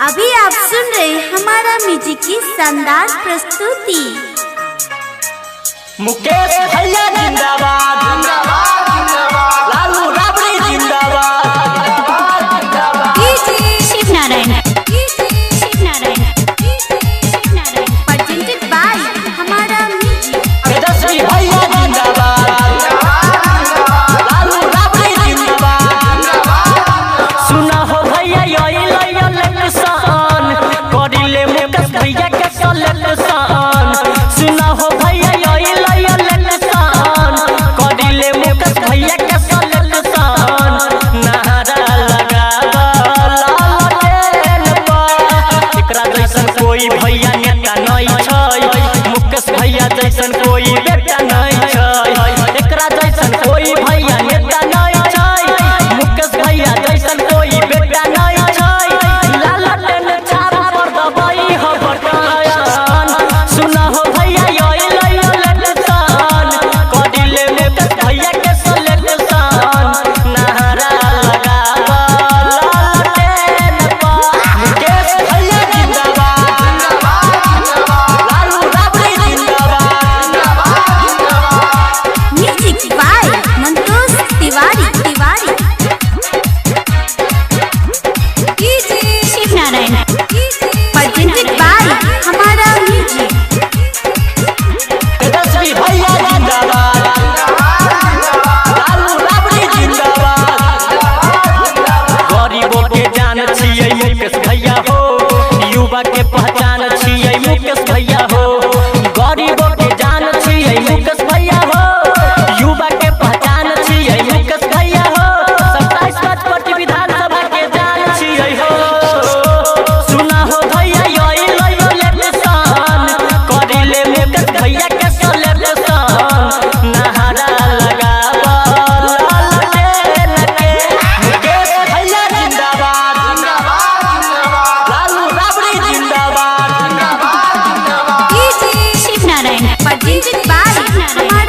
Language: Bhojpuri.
अभी आप सुन रहे हमारा म्यूजिक की शानदार प्रस्तुति। मुकेश भैया जिंदाबाद जिंदाबाद जिंदाबाद, लालू राबड़ी जिंदाबाद शिव नारायण presented by हमारा म्यूजिक। तेजस्वी भैया जिंदाबाद, लालू राबड़ी जिंदाबाद। सुना हो भैया यही इलेक्शन करिले मुकेश भैया के सलेक्शन। सुना हो भैया यही इलेक्शन करिले मुकेश भैया के सलेक्शन। नारा लगावा लालटेन पर, एकरा जैसन कोई भैया नेता नहीं छै। मुकेश भैया जैसन कोई बेटा नहीं छै। एकरा जैसन कोई भैया नेता नहीं छै। मुकेश भैया जैसन कोई बेटा नहीं छै। लालटेन छाप पर दबाई हो बटन। सुना हो भैया यही इलेक्शन करिले मुकेश भैया के सलेक्शन। नारा लगावा लालटेन पर, मुकेश भैया जिंदाबाद, लालू राबड़ी जिंदाबाद। Music by Mantosh Tiwari Shiv Narayan presented by हमारा म्यूजिक। तेजस्वी भैया जिंदाबाद, लालू राबड़ी जिंदाबाद। गरीबों के जान छियै मुकेश भैया हो, युवा के पहचान छियै मुकेश भैया हो। गरीबों के जान छियै मुकेश भैया हो, युवा के पहचान छियै मुकेश भैया हो। 27 विधानसभा के जान छियै हो। सुना हो भैया यही इलेक्शन करिले मुकेश भैया के सलेक्शन। नारा लगावा लालटेन के, मुकेश भैया जिंदाबाद जिंदाबाद, लालू राबड़ी जिंदाबाद। शिव नारायण presented by हमारा